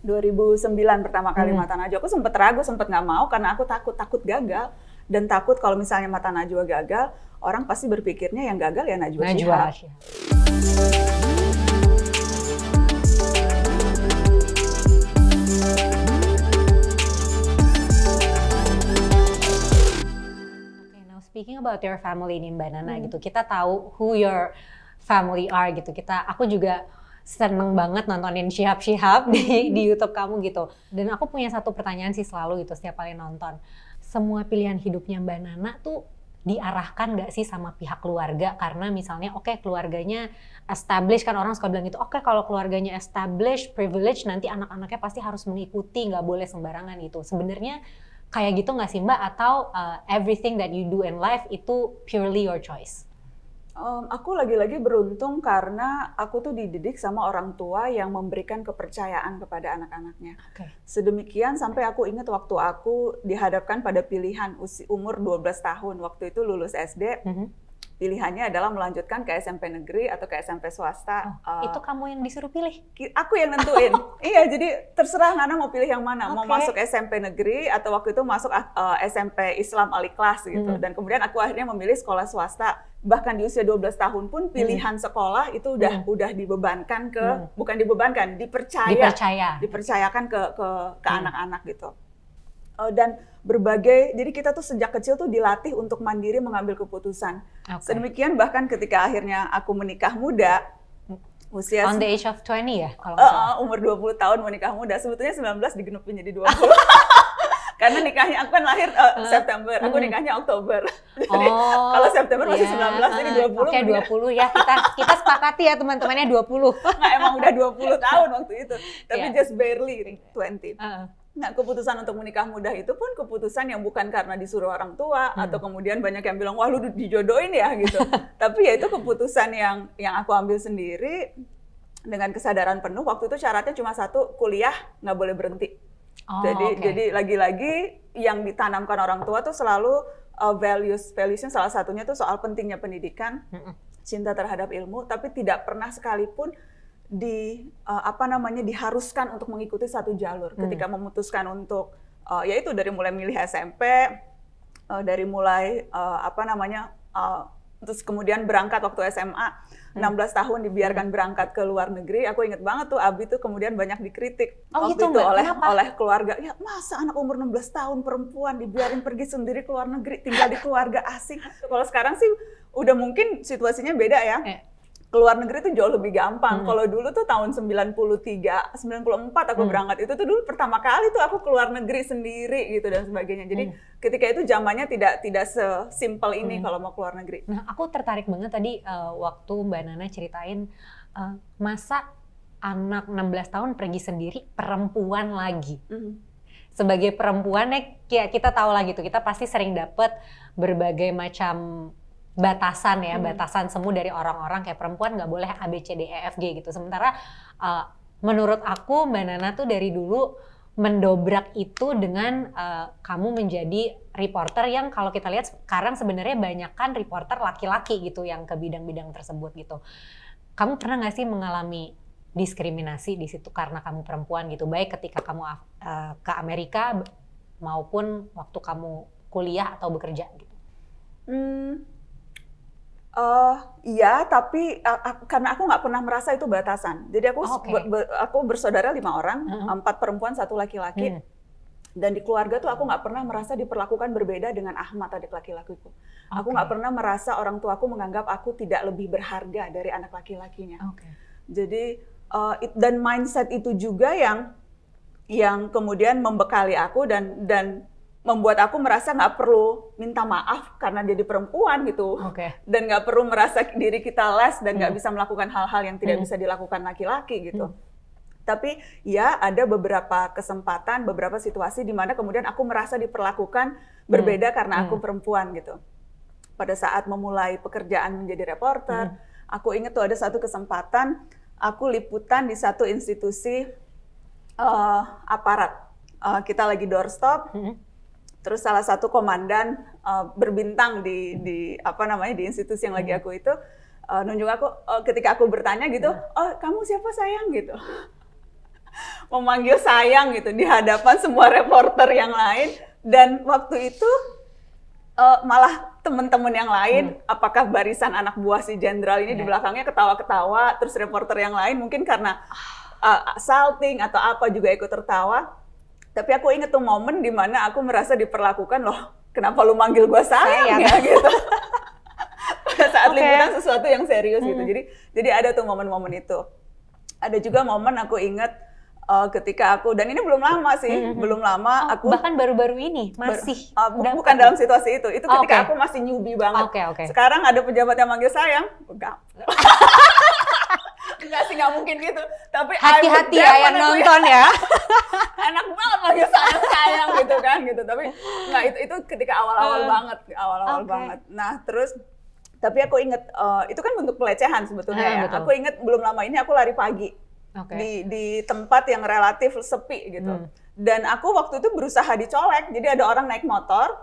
2009 pertama kali Mata Najwa. Aku sempet ragu, sempet nggak mau karena aku takut gagal. Dan takut kalau misalnya Mata Najwa gagal, orang pasti berpikirnya yang gagal ya Najwa Shihab. Speaking about your family nih Mbak Nana gitu, kita tahu who your family are gitu. Aku juga seneng banget nontonin Shihab di YouTube kamu gitu. Dan aku punya satu pertanyaan sih selalu gitu setiap kali nonton. Semua pilihan hidupnya Mbak Nana tuh diarahkan nggak sih sama pihak keluarga? Karena misalnya oke, keluarganya established, kan orang suka bilang gitu, oke, kalau keluarganya established, privilege, nanti anak-anaknya pasti harus mengikuti, nggak boleh sembarangan gitu. Sebenarnya kayak gitu nggak sih Mbak? Atau everything that you do in life itu purely your choice? Aku lagi-lagi beruntung karena aku tuh dididik sama orang tua yang memberikan kepercayaan kepada anak-anaknya. Sedemikian sampai aku ingat waktu aku dihadapkan pada pilihan umur 12 tahun. Waktu itu lulus SD. Pilihannya adalah melanjutkan ke SMP negeri atau ke SMP swasta. Itu kamu yang disuruh pilih? Aku yang nentuin. Iya, jadi terserah Nana mau pilih yang mana. Mau masuk SMP negeri atau waktu itu masuk SMP Islam Al-Ikhlas gitu. Dan kemudian aku akhirnya memilih sekolah swasta. Bahkan di usia 12 tahun pun pilihan sekolah itu udah dibebankan ke, bukan dibebankan, dipercayakan ke anak-anak gitu. Dan berbagai, jadi kita tuh sejak kecil tuh dilatih untuk mandiri mengambil keputusan. Sedemikian bahkan ketika akhirnya aku menikah muda, usia on the age of 20 ya? Kalau umur 20 tahun menikah muda, sebetulnya 19 digenepin jadi 20. Karena nikahnya, aku kan lahir September, aku nikahnya Oktober. Jadi kalau September masih 19, jadi 20. Oke, 20 ya, kita sepakati ya teman-temannya 20. Nggak, emang udah 20 tahun waktu itu, tapi just barely 20. Nah, keputusan untuk menikah muda itu pun keputusan yang bukan karena disuruh orang tua atau kemudian banyak yang bilang, wah lu dijodohin ya gitu. Tapi ya itu keputusan yang aku ambil sendiri dengan kesadaran penuh. Waktu itu syaratnya cuma satu, kuliah nggak boleh berhenti. Jadi lagi-lagi yang ditanamkan orang tua tuh selalu values-nya salah satunya tuh soal pentingnya pendidikan, cinta terhadap ilmu, tapi tidak pernah sekalipun diharuskan untuk mengikuti satu jalur. Ketika memutuskan untuk yaitu dari mulai milih SMP, dari mulai terus kemudian berangkat waktu SMA, 16 tahun dibiarkan berangkat ke luar negeri. Aku inget banget tuh Abi tuh kemudian banyak dikritik waktu itu oleh keluarga. Ya masa anak umur 16 tahun perempuan dibiarin pergi sendiri ke luar negeri, tinggal di keluarga asing. Kalau sekarang sih udah mungkin situasinya beda ya. Keluar negeri itu jauh lebih gampang. Kalau dulu tuh tahun 93, 94 aku berangkat, itu tuh dulu pertama kali tuh aku keluar negeri sendiri gitu dan sebagainya. Jadi ketika itu zamannya tidak sesimpel ini kalau mau keluar negeri. Nah, aku tertarik banget tadi waktu Mbak Nana ceritain masa anak 16 tahun pergi sendiri, perempuan lagi. Sebagai perempuan ya kita tahu lah gitu, kita pasti sering dapet berbagai macam batasan ya, batasan semu dari orang-orang kayak perempuan nggak boleh A, B, C, D, E, F, G gitu. Sementara menurut aku Mbak Nana tuh dari dulu mendobrak itu dengan kamu menjadi reporter yang kalau kita lihat sekarang sebenarnya banyak kan reporter laki-laki gitu yang ke bidang-bidang tersebut gitu. Kamu pernah nggak sih mengalami diskriminasi di situ karena kamu perempuan gitu, baik ketika kamu ke Amerika maupun waktu kamu kuliah atau bekerja gitu? Iya, tapi karena aku nggak pernah merasa itu batasan. Jadi aku bersaudara 5 orang, 4 perempuan, 1 laki-laki. Dan di keluarga tuh aku nggak pernah merasa diperlakukan berbeda dengan Ahmad, adik laki-lakiku. Aku nggak pernah merasa orang tuaku menganggap aku tidak lebih berharga dari anak laki-lakinya. Jadi dan mindset itu juga yang kemudian membekali aku dan membuat aku merasa nggak perlu minta maaf karena jadi perempuan gitu, dan nggak perlu merasa diri kita less dan nggak bisa melakukan hal-hal yang tidak bisa dilakukan laki-laki gitu. Tapi ya ada beberapa kesempatan, beberapa situasi di mana kemudian aku merasa diperlakukan berbeda karena aku perempuan gitu. Pada saat memulai pekerjaan menjadi reporter, aku ingat tuh ada satu kesempatan aku liputan di satu institusi aparat. Kita lagi doorstop. Terus salah satu komandan berbintang di institusi yang lagi aku itu nunjuk aku ketika aku bertanya gitu, oh kamu siapa sayang gitu. memanggil sayang gitu di hadapan semua reporter yang lain. Dan waktu itu malah teman-teman yang lain, apakah barisan anak buah si jenderal ini di belakangnya ketawa-ketawa, terus reporter yang lain mungkin karena salting atau apa juga ikut tertawa. Tapi aku inget tuh momen di mana aku merasa diperlakukan, loh kenapa lu manggil gue sayang ya gitu. Pada saat liputan sesuatu yang serius gitu. Jadi ada tuh momen-momen itu. Ada juga momen aku inget ketika aku, dan ini belum lama sih, belum lama aku bahkan baru-baru ini masih bukan dalam situasi itu ketika aku masih newbie banget. Sekarang ada pejabat yang manggil sayang, enggak. Enggak sih, nggak mungkin gitu. Tapi hati-hati ya yang nonton ya. Enak banget manggil sayang gitu kan gitu. Tapi nggak, itu ketika awal-awal banget, banget. Nah terus tapi aku inget itu kan bentuk pelecehan sebetulnya ya. Betul. Aku inget belum lama ini aku lari pagi. Di tempat yang relatif sepi gitu. Dan aku waktu itu berusaha dicolek, jadi ada orang naik motor,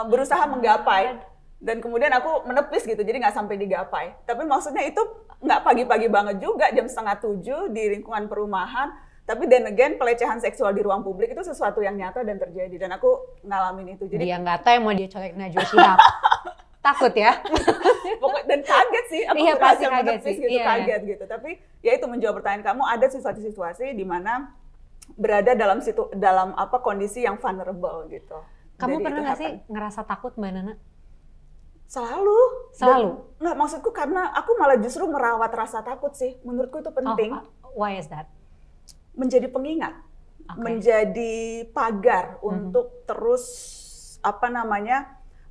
berusaha menggapai. Dan kemudian aku menepis gitu, jadi nggak sampai digapai. Tapi maksudnya itu nggak pagi-pagi banget juga, jam 6:30 di lingkungan perumahan. Tapi then again, pelecehan seksual di ruang publik itu sesuatu yang nyata dan terjadi. Dan aku ngalamin itu. Jadi dia nggak tahu yang mau dia colek Najwa Shihab. Takut ya? Dan kaget sih, aku pasti kaget sih. Gitu, kaget gitu. Tapi ya itu menjawab pertanyaan kamu, ada situasi-situasi di mana berada dalam kondisi yang vulnerable gitu. Kamu pernah nggak sih ngerasa takut, Mbak Nana? Selalu. Nggak, maksudku karena aku malah justru merawat rasa takut sih. Menurutku itu penting. Why is that? Menjadi pengingat, menjadi pagar untuk terus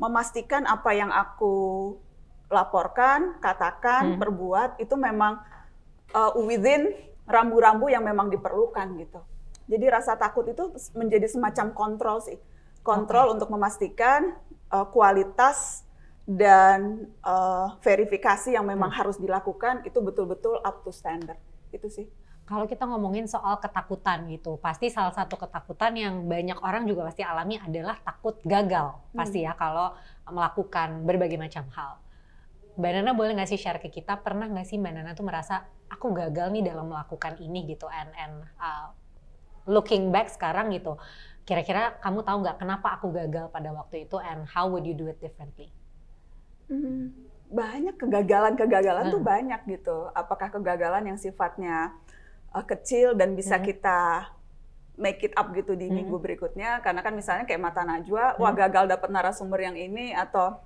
memastikan apa yang aku laporkan, katakan, perbuat itu memang within rambu-rambu yang memang diperlukan gitu. Jadi rasa takut itu menjadi semacam kontrol sih. Kontrol untuk memastikan kualitas dan verifikasi yang memang harus dilakukan itu betul-betul up to standard. Itu sih. Kalau kita ngomongin soal ketakutan gitu, pasti salah satu ketakutan yang banyak orang juga pasti alami adalah takut gagal. Pasti ya kalau melakukan berbagai macam hal. Mbak Nana boleh nggak sih share ke kita, pernah nggak sih Mbak Nana tuh merasa aku gagal nih dalam melakukan ini gitu, and looking back sekarang gitu, kira-kira kamu tahu nggak kenapa aku gagal pada waktu itu, and how would you do it differently? Banyak kegagalan tuh banyak gitu. Apakah kegagalan yang sifatnya kecil dan bisa kita make it up gitu di minggu berikutnya, karena kan misalnya kayak Mata Najwa, wah gagal dapat narasumber yang ini, atau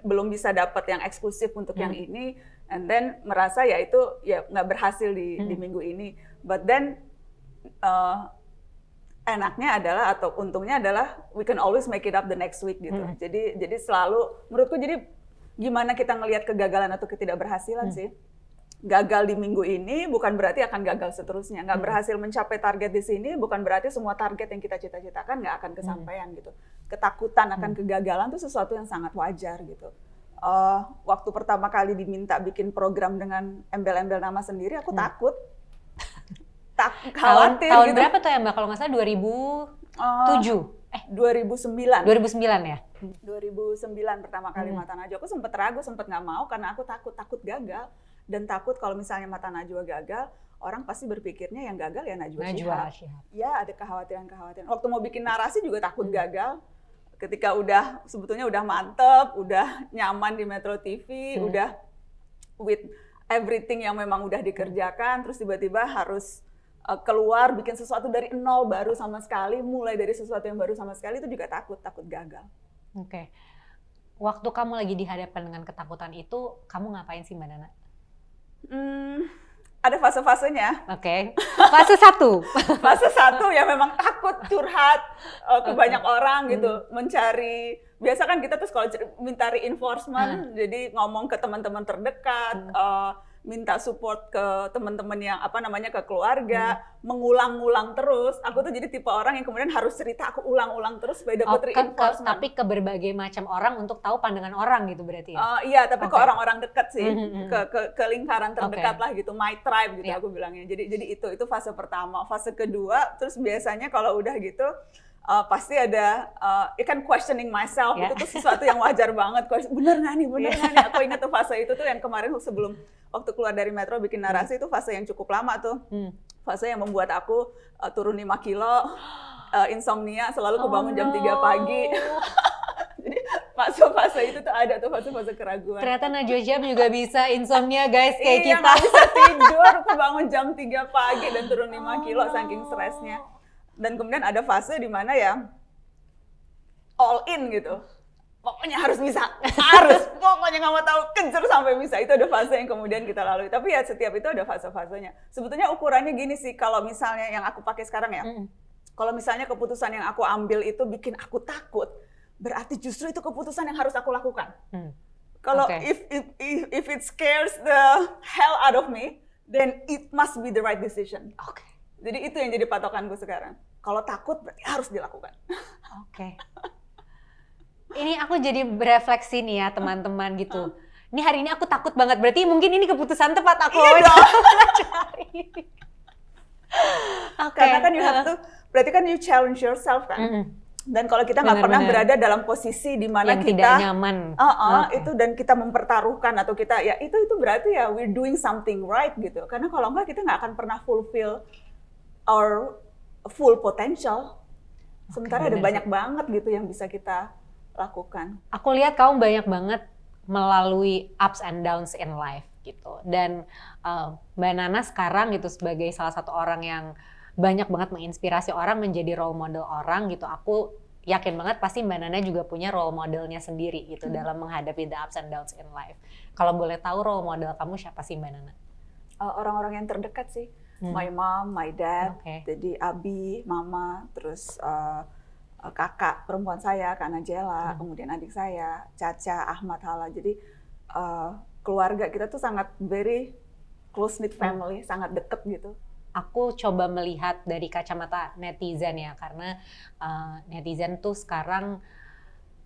belum bisa dapat yang eksklusif untuk yang ini, and then merasa ya itu ya nggak berhasil di minggu ini. But then enaknya adalah atau untungnya adalah we can always make it up the next week gitu. Jadi selalu menurutku, jadi gimana kita ngelihat kegagalan atau ketidakberhasilan sih. Gagal di minggu ini bukan berarti akan gagal seterusnya. Nggak berhasil mencapai target di sini bukan berarti semua target yang kita cita-citakan nggak akan kesampaian gitu. Ketakutan akan kegagalan itu sesuatu yang sangat wajar gitu. Waktu pertama kali diminta bikin program dengan embel-embel nama sendiri, aku takut. Khawatir tahun gitu. Berapa tuh ya Mbak? Kalau nggak salah 2007? 2009. 2009 ya? 2009 pertama kali Mata Najwa. Aku sempat ragu, sempat nggak mau karena aku takut gagal. Dan takut kalau misalnya Mata Najwa gagal, orang pasti berpikirnya yang gagal ya Najwa Shihab. Ya, ada kekhawatiran-kekhawatiran. Waktu mau bikin narasi juga takut gagal. Ketika sebetulnya udah mantep, udah nyaman di Metro TV, udah with everything yang memang udah dikerjakan, terus tiba-tiba harus keluar bikin sesuatu dari nol, baru sama sekali, mulai dari sesuatu yang baru sama sekali, itu juga takut gagal. Oke. Waktu kamu lagi dihadapkan dengan ketakutan itu, kamu ngapain sih Mbak Nana? Ada fase-fasenya. Fase 1. Fase 1 ya memang takut curhat ke banyak orang gitu, mencari. Biasa kan kita tuh kalau minta reinforcement, jadi ngomong ke teman-teman terdekat, minta support ke teman-teman yang ke keluarga, mengulang-ulang terus. Aku tuh jadi tipe orang yang kemudian harus cerita, aku ulang-ulang terus supaya dapat reinforcement. Tapi ke berbagai macam orang untuk tahu pandangan orang gitu berarti ya? Iya, tapi ke orang-orang dekat sih, ke lingkaran terdekat lah gitu, my tribe gitu aku bilangnya. Jadi itu fase pertama. Fase kedua, terus biasanya kalau udah gitu, pasti ada, kan questioning myself, itu tuh sesuatu yang wajar banget. Bener nggak nih? Aku ingat tuh fase itu tuh yang kemarin sebelum waktu keluar dari Metro bikin narasi, itu fase yang cukup lama tuh. Fase yang membuat aku turun 5 kilo, insomnia, selalu kebangun jam 3 pagi. Jadi fase-fase itu tuh ada tuh, fase-fase keraguan. Ternyata Najwa Shihab juga bisa insomnia guys, kayak kita. Iya, bisa tidur, kebangun jam 3 pagi dan turun 5 kilo saking stresnya. Dan kemudian ada fase di mana ya all in gitu. Pokoknya harus bisa, pokoknya nggak mau tahu, kejar sampai bisa. Itu ada fase yang kemudian kita lalui. Tapi ya setiap itu ada fase-fasenya. Sebetulnya ukurannya gini sih, kalau misalnya yang aku pakai sekarang ya, kalau misalnya keputusan yang aku ambil itu bikin aku takut, berarti justru itu keputusan yang harus aku lakukan. Kalau if it scares the hell out of me, then it must be the right decision. Jadi itu yang jadi patokanku sekarang. Kalau takut berarti harus dilakukan. Ini aku jadi berefleksi nih ya teman-teman gitu. Ini hari ini aku takut banget, berarti mungkin ini keputusan tepat aku cari. Karena kan you have to, berarti kan you challenge yourself kan. Dan kalau kita nggak pernah berada dalam posisi di mana yang kita tidak nyaman, itu dan kita mempertaruhkan atau kita ya itu berarti ya we're doing something right gitu. Karena kalau nggak kita nggak akan pernah fulfill our full potential. Sementara ada banyak banget gitu yang bisa kita lakukan. Aku lihat kamu banyak banget melalui ups and downs in life gitu. Dan Mbak Nana sekarang gitu sebagai salah satu orang yang banyak banget menginspirasi orang menjadi role model orang gitu. Aku yakin banget pasti Mbak Nana juga punya role modelnya sendiri gitu dalam menghadapi the ups and downs in life. Kalau boleh tahu role model kamu siapa sih Mbak Nana? Orang-orang yang terdekat sih. My mom, my dad, jadi Abi, mama, terus kakak perempuan saya, Kak Najela, kemudian adik saya, Caca, Ahmad, Hala. Jadi keluarga kita tuh sangat very close-knit family, sangat deket gitu. Aku coba melihat dari kacamata netizen ya, karena netizen tuh sekarang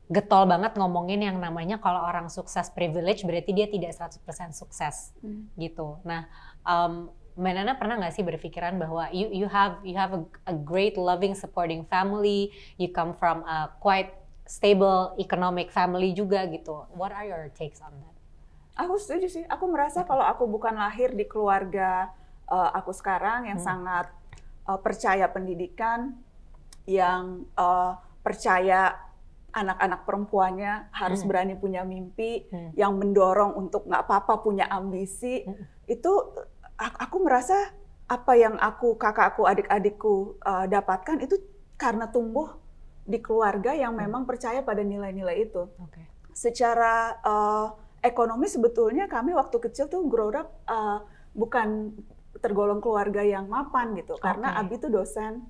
getol banget ngomongin yang namanya kalau orang sukses privilege berarti dia tidak 100% sukses gitu. Nah, Mbak Nana pernah nggak sih berpikiran bahwa you have a great loving supporting family, you come from a quite stable economic family juga gitu. What are your takes on that? Aku setuju sih. Aku merasa kalau aku bukan lahir di keluarga aku sekarang yang sangat percaya pendidikan, yang percaya anak-anak perempuannya harus berani punya mimpi, yang mendorong untuk nggak apa-apa punya ambisi, itu aku merasa apa yang kakakku, adik-adikku dapatkan itu karena tumbuh di keluarga yang memang percaya pada nilai-nilai itu. Secara ekonomi sebetulnya kami waktu kecil tuh grow up bukan tergolong keluarga yang mapan gitu, karena Abi tuh dosen.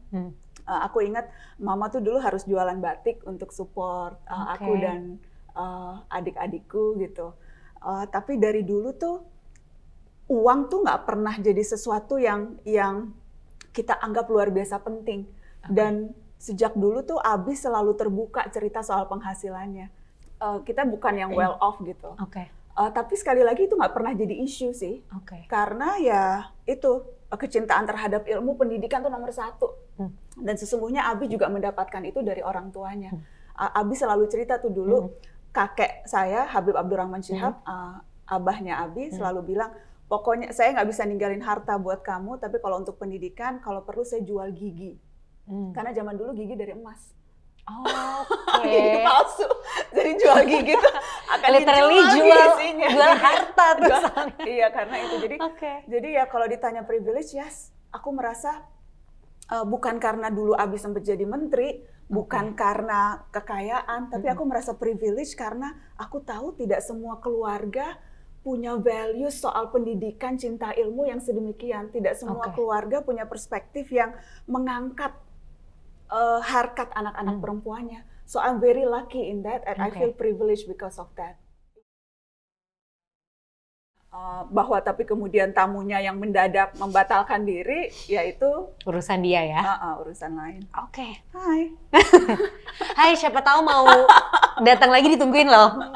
Aku ingat mama tuh dulu harus jualan batik untuk support aku dan adik-adikku gitu. Tapi dari dulu tuh uang tuh nggak pernah jadi sesuatu yang kita anggap luar biasa penting. Dan sejak dulu tuh Abi selalu terbuka cerita soal penghasilannya. Kita bukan yang well off gitu. Tapi sekali lagi itu nggak pernah jadi isu sih. Karena ya itu kecintaan terhadap ilmu pendidikan tuh nomor 1. Dan sesungguhnya Abi juga mendapatkan itu dari orang tuanya. Abi selalu cerita tuh dulu kakek saya Habib Abdurrahman Shihab, abahnya Abi selalu bilang, pokoknya saya nggak bisa ninggalin harta buat kamu, tapi kalau untuk pendidikan, kalau perlu saya jual gigi. Karena zaman dulu gigi dari emas. Gigi palsu. Jadi jual gigi itu akan literally jual harta tuh. Iya, karena itu. Jadi ya kalau ditanya privilege, yes, aku merasa bukan karena dulu Abi sempat jadi menteri, bukan karena kekayaan, tapi aku merasa privilege karena aku tahu tidak semua keluarga punya value soal pendidikan, cinta ilmu yang sedemikian. Tidak semua keluarga punya perspektif yang mengangkat harkat anak-anak perempuannya. So I'm very lucky in that, and I feel privileged because of that. Bahwa tapi kemudian tamunya yang mendadak membatalkan diri, yaitu urusan dia ya. Urusan lain. Hai. Hai, siapa tahu mau datang lagi, ditungguin loh.